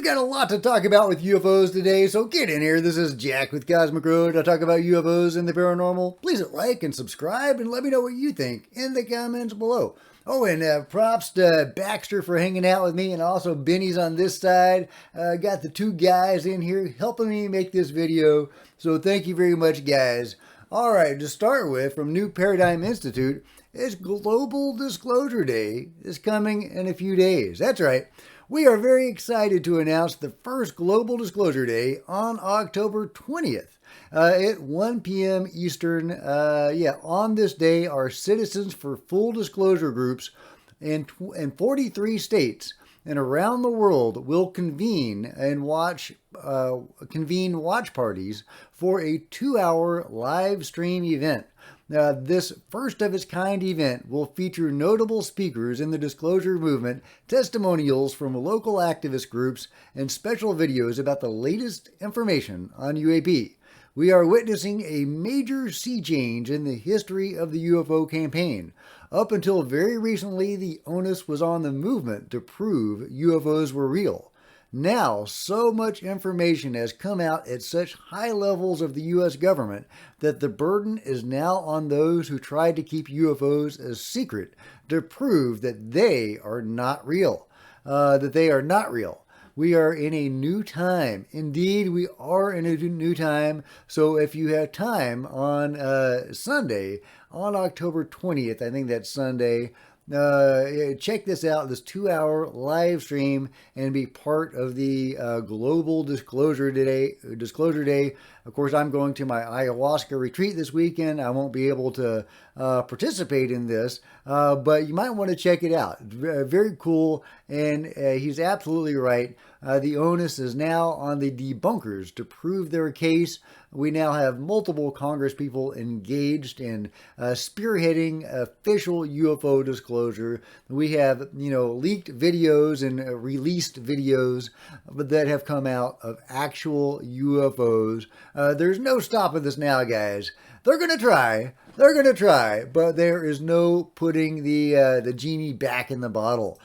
got a lot to talk about with UFOs today, so get in here. This is Jack with Cosmic Road. I talk about UFOs and the paranormal. Please hit like and subscribe and let me know what you think in the comments below. Oh, and props to Baxter for hanging out with me, and also Benny's on this side. Got the two guys in here helping me make this video, so thank you very much, guys. All right, to start with, from New Paradigm Institute, it's Global Disclosure Day is coming in a few days. That's right. We are very excited to announce the first Global Disclosure Day on October 20th at 1 p.m. Eastern. On this day, our Citizens for Full Disclosure groups in 43 states and around the world will convene watch parties for a 2-hour live stream event. This first of its kind event will feature notable speakers in the disclosure movement, testimonials from local activist groups, and special videos about the latest information on UAP. We are witnessing a major sea change in the history of the UFO campaign. Up until very recently, the onus was on the movement to prove UFOs were real. Now, so much information has come out at such high levels of the U.S. government that the burden is now on those who tried to keep UFOs a secret to prove that they are not real. We are in a new time. Indeed, we are in a new time. So if you have time on Sunday, on October 20th, I think that's Sunday, check this out, this 2-hour live stream, and be part of the Global Disclosure Day. Of course, I'm going to my ayahuasca retreat this weekend. I won't be able to participate in this, but you might want to check it out. Very cool, and he's absolutely right. The onus is now on the debunkers to prove their case. We now have multiple Congress people engaged in spearheading official UFO disclosure. We have, leaked videos and released videos that have come out of actual UFOs. There's no stopping this now, guys. They're going to try, but there is no putting the genie back in the bottle.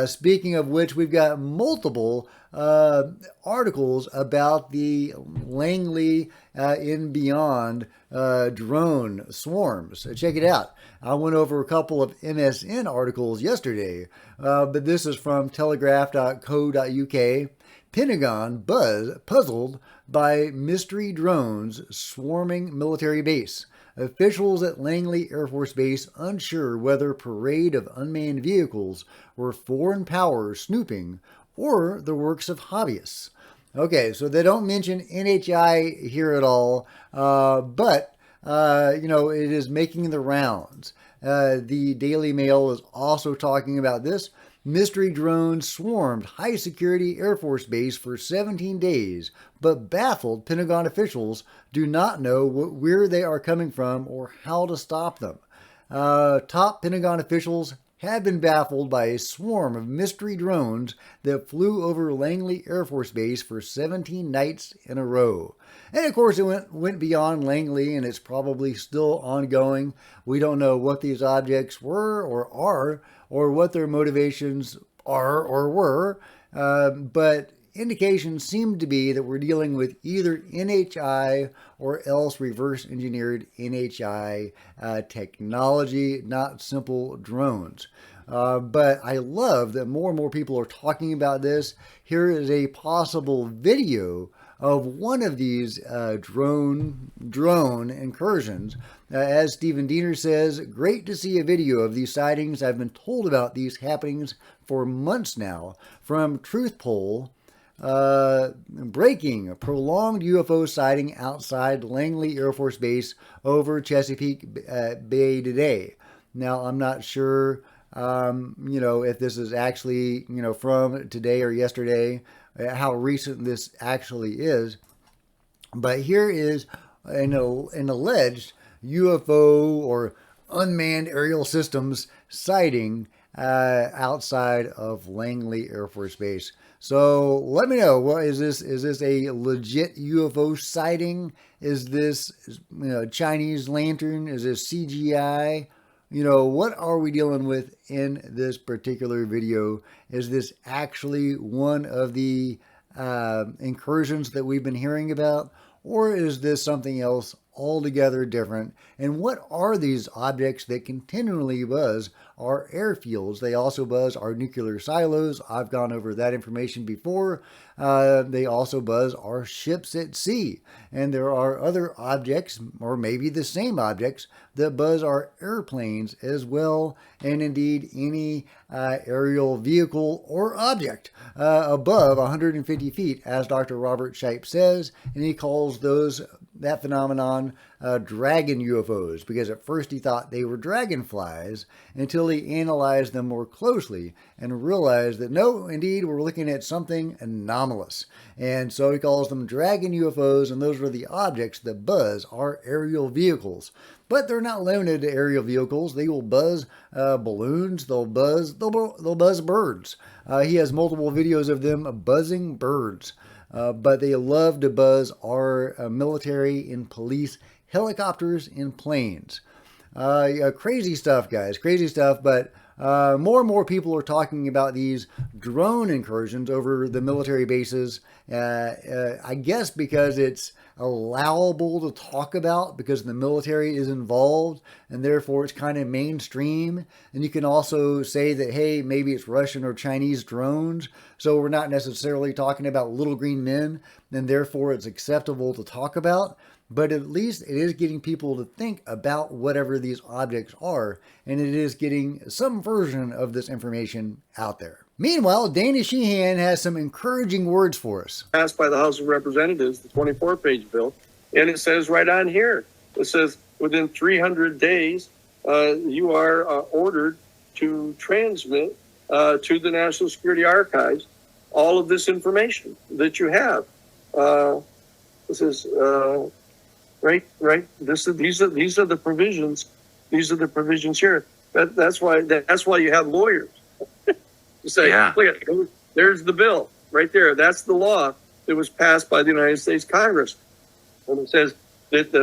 Speaking of which, we've got multiple articles about the Langley and beyond drone swarms. Check it out. I went over a couple of MSN articles yesterday, but this is from telegraph.co.uk. Pentagon puzzled by mystery drones swarming military base. Officials at Langley Air Force Base unsure whether parade of unmanned vehicles were foreign powers snooping or the works of hobbyists. Okay, so they don't mention NHI here at all, but it is making the rounds. The Daily Mail is also talking about this. Mystery drones swarmed high-security Air Force base for 17 days, but baffled Pentagon officials do not know where they are coming from or how to stop them. Top Pentagon officials have been baffled by a swarm of mystery drones that flew over Langley Air Force Base for 17 nights in a row. And of course, it went beyond Langley, and it's probably still ongoing. We don't know what these objects were or are, or what their motivations are or were, but indications seem to be that we're dealing with either NHI or else reverse engineered NHI technology, not simple drones. But I love that more and more people are talking about this. Here is a possible video of one of these drone incursions. As Stephen Diener says, great to see a video of these sightings. I've been told about these happenings for months now. From Truth Poll, breaking a prolonged UFO sighting outside Langley Air Force Base over Chesapeake Bay today. Now, I'm not sure, if this is actually, from today or yesterday, how recent this actually is. But here is an alleged UFO or unmanned aerial systems sighting outside of Langley Air Force Base. So let me know, what is this? Is this a legit UFO sighting? Is this Chinese lantern? Is this CGI? What are we dealing with in this particular video? Is this actually one of the incursions that we've been hearing about? Or is this something else altogether different? And what are these objects that continually buzz our airfields? They also buzz our nuclear silos. I've gone over that information before. They also buzz our ships at sea. And there are other objects, or maybe the same objects, that buzz our airplanes as well, and indeed any aerial vehicle or object above 150 feet, as Dr. Robert Shipe says, and he calls that phenomenon dragon UFOs, because at first he thought they were dragonflies until he analyzed them more closely and realized that no, indeed, we're looking at something anomalous. And so he calls them dragon UFOs, and those are the objects that buzz our aerial vehicles. But they're not limited to aerial vehicles. They will buzz balloons. They'll buzz birds. He has multiple videos of them buzzing birds. But they love to buzz our military and police helicopters and planes. Crazy stuff, guys. Crazy stuff. But more and more people are talking about these drone incursions over the military bases. I guess because it's allowable to talk about, because the military is involved, and therefore it's kind of mainstream. And you can also say that, hey, maybe it's Russian or Chinese drones, so we're not necessarily talking about little green men, and therefore it's acceptable to talk about. But at least it is getting people to think about whatever these objects are, and it is getting some version of this information out there. Meanwhile, Dana Sheehan has some encouraging words for us. Passed by the House of Representatives, the 24-page bill, and it says right on here, it says within 300 days, you are ordered to transmit to the National Security Archives all of this information that you have. This is right. These are the provisions. These are the provisions here. That's why you have lawyers. You say, yeah. Look at it, there's the bill right there. That's the law that was passed by the United States Congress. And it says that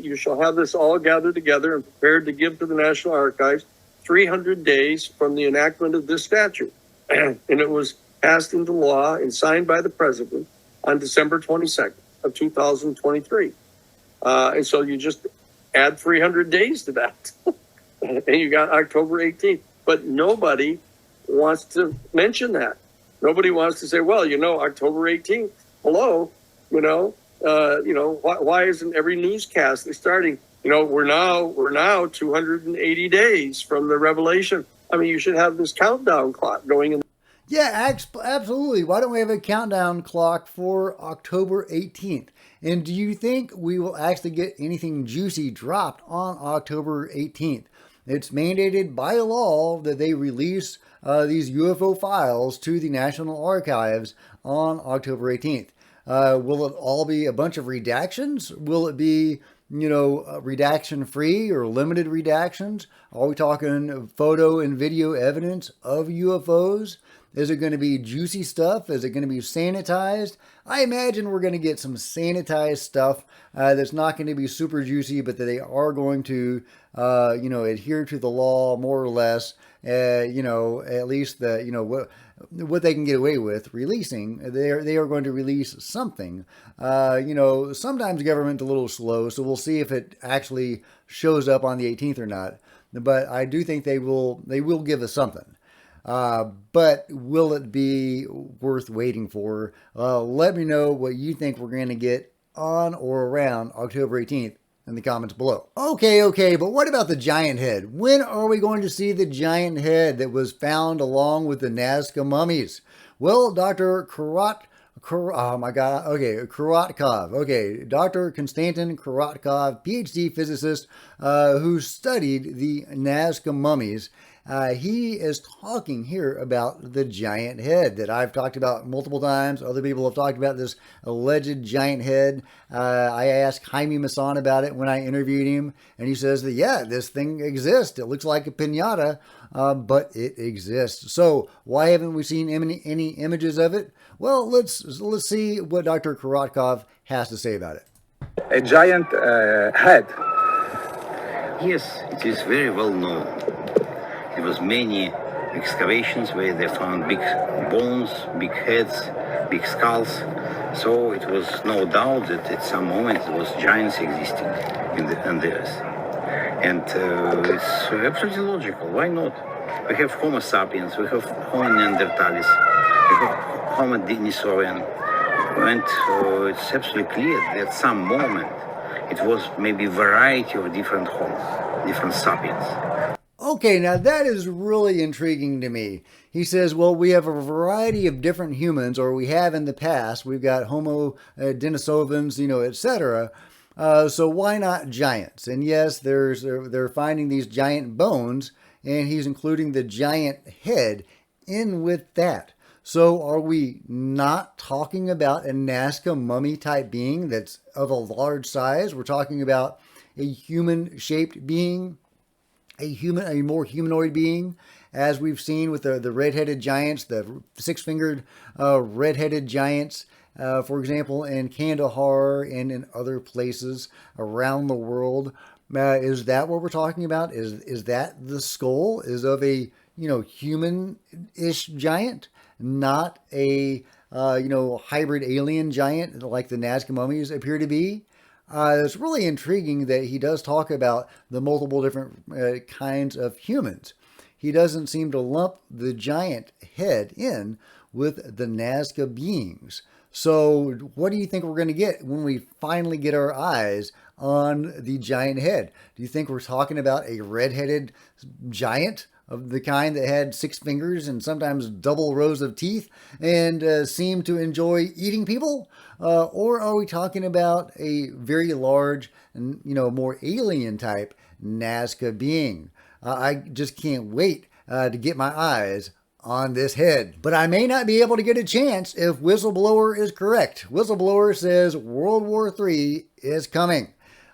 you shall have this all gathered together and prepared to give to the National Archives 300 days from the enactment of this statute. And it was passed into law and signed by the president on December 22nd of 2023. And so you just add 300 days to that. And you got October 18th. But nobody wants to mention that. Nobody wants to say, well, October 18th, hello, why isn't every newscast starting, we're now 280 days from the revelation. I mean, you should have this countdown clock going in. Yeah, absolutely. Why don't we have a countdown clock for October 18th? And do you think we will actually get anything juicy dropped on October 18th? It's mandated by law that they release these UFO files to the National Archives on October 18th. Will it all be a bunch of redactions? Will it be, redaction free or limited redactions? Are we talking photo and video evidence of UFOs? Is it going to be juicy stuff? Is it going to be sanitized? I imagine we're going to get some sanitized stuff that's not going to be super juicy, but that they are going to, adhere to the law more or less. At least what they can get away with releasing. They are going to release something. Sometimes government's a little slow, so we'll see if it actually shows up on the 18th or not. But I do think they will give us something. But will it be worth waiting for? Let me know what you think we're going to get on or around October 18th in the comments below. Okay, but what about the giant head? When are we going to see the giant head that was found along with the Nazca mummies? Well, Dr. Korotkov. Dr. Konstantin Korotkov, PhD physicist, who studied the Nazca mummies. He is talking here about the giant head that I've talked about multiple times. Other people have talked about this alleged giant head. I asked Jaime Maussan about it when I interviewed him, and he says that, yeah, this thing exists. It looks like a piñata, but it exists. So why haven't we seen any images of it? Well, let's see what Dr. Korotkov has to say about it. A giant head. Yes, it is very well known. There was many excavations where they found big bones, big heads, big skulls. So it was no doubt that at some moment it was giants existing on the earth. And it's absolutely logical. Why not? We have Homo sapiens, we have Homo neanderthalis, we have Homo denisovans, and it's absolutely clear that at some moment it was maybe a variety of different Homo, different sapiens. Okay, now that is really intriguing to me. He says, well, we have a variety of different humans, or we have in the past. We've got Homo denisovans, etc. So why not giants? And yes, they're finding these giant bones, and he's including the giant head in with that. So are we not talking about a Nazca mummy type being that's of a large size? We're talking about a human-shaped being, a more humanoid being, as we've seen with the red-headed giants, the six-fingered red-headed giants, for example, in Kandahar and in other places around the world. Is that what we're talking about? Is that the skull is of a human-ish giant, not a hybrid alien giant like the Nazca mummies appear to be? It's really intriguing that he does talk about the multiple different kinds of humans. He doesn't seem to lump the giant head in with the Nazca beings. So what do you think we're going to get when we finally get our eyes on the giant head? Do you think we're talking about a red-headed giant of the kind that had 6 fingers and sometimes double rows of teeth and seemed to enjoy eating people? Or are we talking about a very large and, more alien type Nazca being? I just can't wait to get my eyes on this head. But I may not be able to get a chance if Whistleblower is correct. Whistleblower says World War III is coming.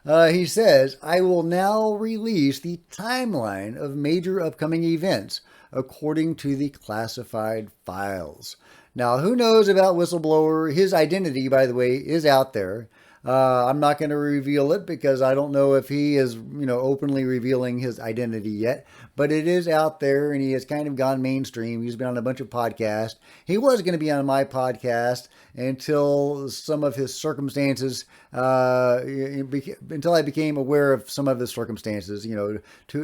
He says, I will now release the timeline of major upcoming events according to the classified files. Now, who knows about Whistleblower? His identity, by the way, is out there. I'm not going to reveal it because I don't know if he is, openly revealing his identity yet. But it is out there, and he has kind of gone mainstream. He's been on a bunch of podcasts. He was going to be on my podcast until some of his circumstances, until I became aware of some of his circumstances.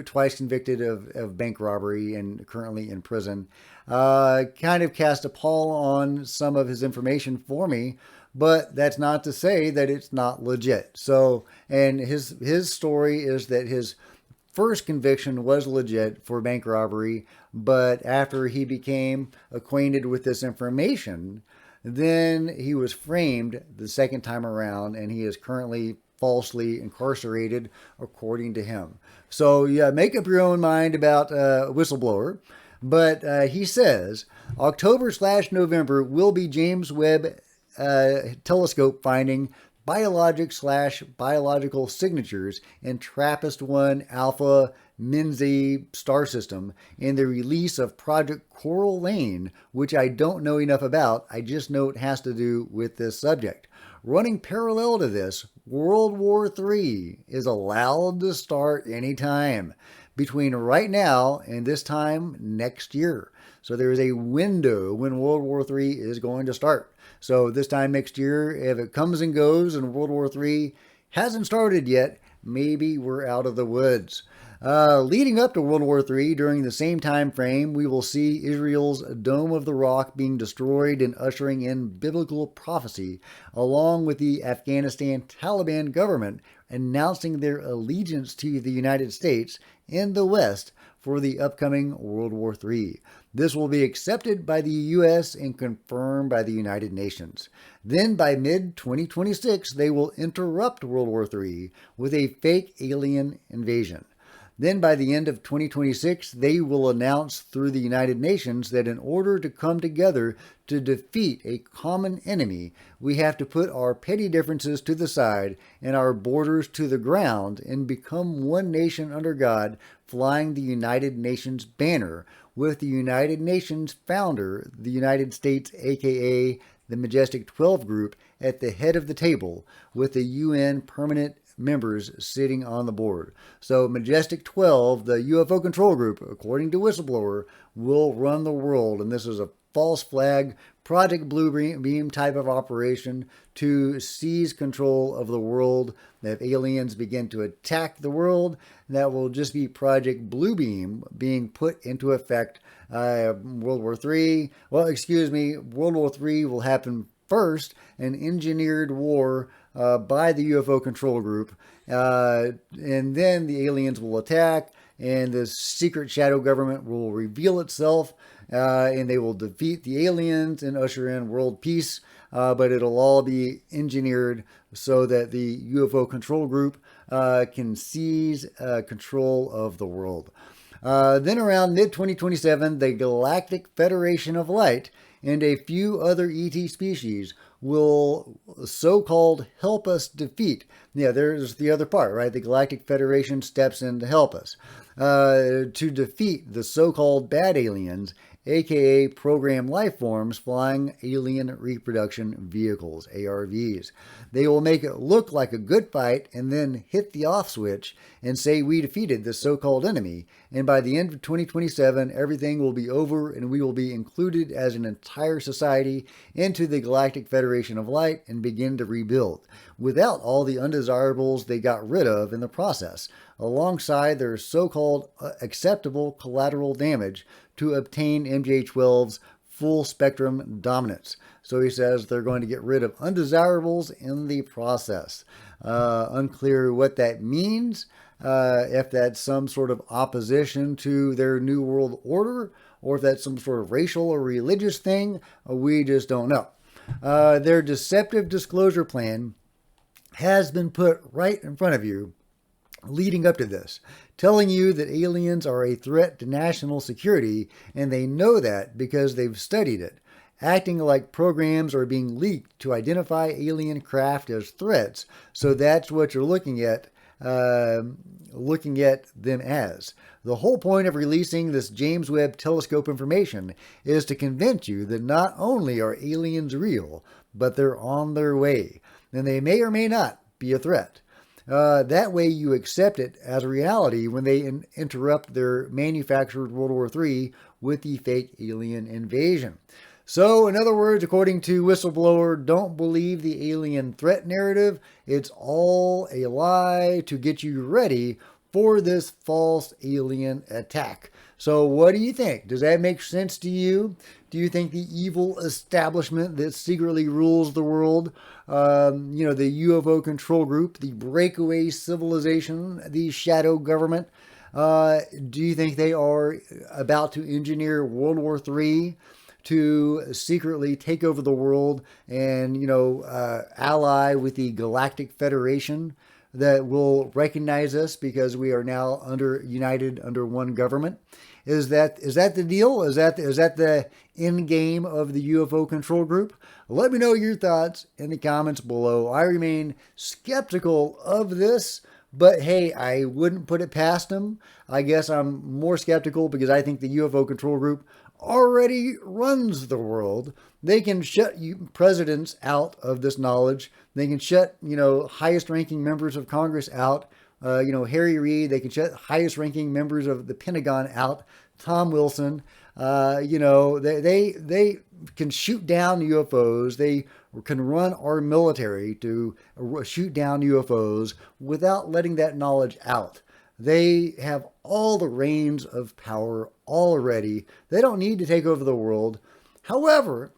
Twice convicted of bank robbery and currently in prison. Kind of cast a pall on some of his information for me. But that's not to say that it's not legit. So, and his story is that his first conviction was legit for bank robbery, but after he became acquainted with this information, then he was framed the second time around, and he is currently falsely incarcerated, according to him. So, yeah, make up your own mind about Whistleblower. But he says October/November will be James Webb telescope finding biological signatures in TRAPPIST-1 Alpha Menzi star system and the release of Project Coral Lane, which I don't know enough about. I just know it has to do with this subject. Running parallel to this, World War III is allowed to start anytime between right now and this time next year. So there is a window when World War III is going to start. So this time next year, if it comes and goes and World War III hasn't started yet, maybe we're out of the woods. Leading up to World War III, during the same time frame, we will see Israel's Dome of the Rock being destroyed and ushering in biblical prophecy, along with the Afghanistan Taliban government announcing their allegiance to the United States in the West for the upcoming World War III. This will be accepted by the U.S. and confirmed by the United Nations. Then by mid-2026, they will interrupt World War III with a fake alien invasion. Then by the end of 2026, they will announce through the United Nations that in order to come together to defeat a common enemy, we have to put our petty differences to the side and our borders to the ground and become one nation under God, flying the United Nations banner with the United Nations founder, the United States, aka the Majestic 12 group, at the head of the table, with the UN permanent members sitting on the board. So Majestic 12, the UFO control group, according to Whistleblower, will run the world, and this is a false flag Project Blue Beam type of operation to seize control of the world. If aliens begin to attack the world, that will just be Project Blue Beam being put into effect. World War III, well, excuse me, World War III will happen first, an engineered war by the UFO control group, and then the aliens will attack, and the secret shadow government will reveal itself, and they will defeat the aliens and usher in world peace. But it'll all be engineered so that the UFO control group can seize control of the world. Then around mid-2027, the Galactic Federation of Light and a few other ET species will so-called help us defeat. Yeah, there's the other part, right? The Galactic Federation steps in to help us to defeat the so-called bad aliens, aka programmed life forms flying alien reproduction vehicles, ARVs. They will make it look like a good fight and then hit the off switch and say we defeated the so-called enemy. And by the end of 2027, everything will be over and we will be included as an entire society into the Galactic Federation of Light and begin to rebuild without all the undesirables they got rid of in the process, alongside their so-called acceptable collateral damage to obtain MJ12's full spectrum dominance. So he says they're going to get rid of undesirables in the process. Unclear what that means, if that's some sort of opposition to their New World Order, or if that's some sort of racial or religious thing, we just don't know. Their deceptive disclosure plan has been put right in front of you leading up to this, telling you that aliens are a threat to national security, and they know that because they've studied it, acting like programs are being leaked to identify alien craft as threats. So that's what you're looking at them as. The whole point of releasing this James Webb Telescope information is to convince you that not only are aliens real, but they're on their way, and they may or may not be a threat. That way you accept it as a reality when they interrupt their manufactured World War III with the fake alien invasion. So, in other words, according to Whistleblower, don't believe the alien threat narrative. It's all a lie to get you ready for this false alien attack. So what do you think? Does that make sense to you? Do you think the evil establishment that secretly rules the world, the UFO control group, the breakaway civilization, the shadow government, do you think they are about to engineer World War III to secretly take over the world and, ally with the Galactic Federation that will recognize us because we are now united under one government? Is that the deal? Is that the end game of the UFO control group? Let me know your thoughts in the comments below. I remain skeptical of this, but hey, I wouldn't put it past them. I guess I'm more skeptical because I think the UFO control group already runs the world. They can shut presidents out of this knowledge. They can shut, highest ranking members of Congress out. Harry Reid. They can shut highest ranking members of the Pentagon out. Tom Wilson. They can shoot down UFOs. They can run our military to shoot down UFOs without letting that knowledge out. They have all the reins of power already. They don't need to take over the world. However,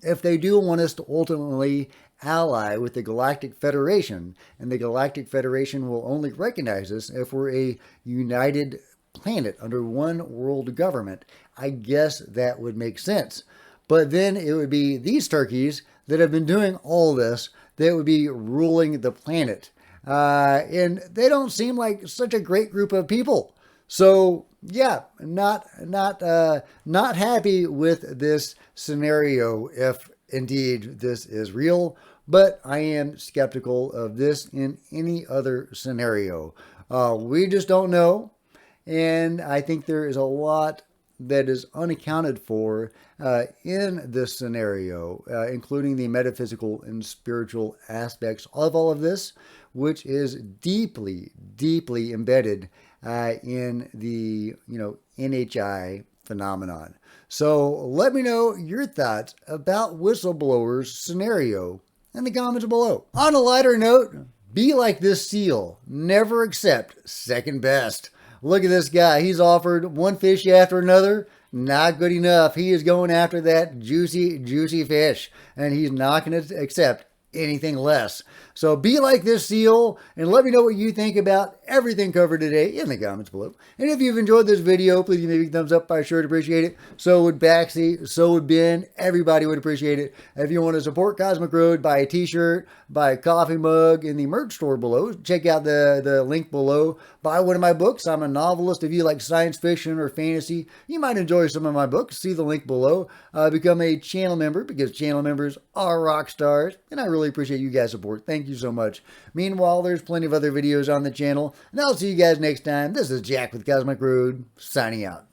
if they do want us to ultimately ally with the Galactic Federation, and the Galactic Federation will only recognize us if we're a united planet under one world government, I guess that would make sense. But then it would be these turkeys that have been doing all this that would be ruling the planet. And they don't seem like such a great group of people. So yeah, not happy with this scenario if indeed this is real, but I am skeptical of this in any other scenario. We just don't know, and I think there is a lot that is unaccounted for in this scenario, including the metaphysical and spiritual aspects of all of this, which is deeply, deeply embedded in the NHI phenomenon. So let me know your thoughts about whistleblowers scenario in the comments below. On a lighter note, be like this seal. Never accept second best. Look at this guy. He's offered one fish after another. Not good enough. He is going after that juicy, juicy fish, and he's not going to accept anything less. So be like this seal, and let me know what you think about everything covered today in the comments below. And if you've enjoyed this video, please give me a big thumbs up. I sure would appreciate it. So would Baxi, so would Ben. Everybody would appreciate it. If you want to support Cosmic Road, buy a t-shirt, buy a coffee mug in the merch store below. Check out the link below. Buy one of my books. I'm a novelist. If you like science fiction or fantasy, you might enjoy some of my books. See the link below. Become a channel member, because channel members are rock stars, and I really appreciate you guys' support. Thank you so much. Meanwhile, there's plenty of other videos on the channel, and I'll see you guys next time. This is Jack with Cosmic Road, signing out.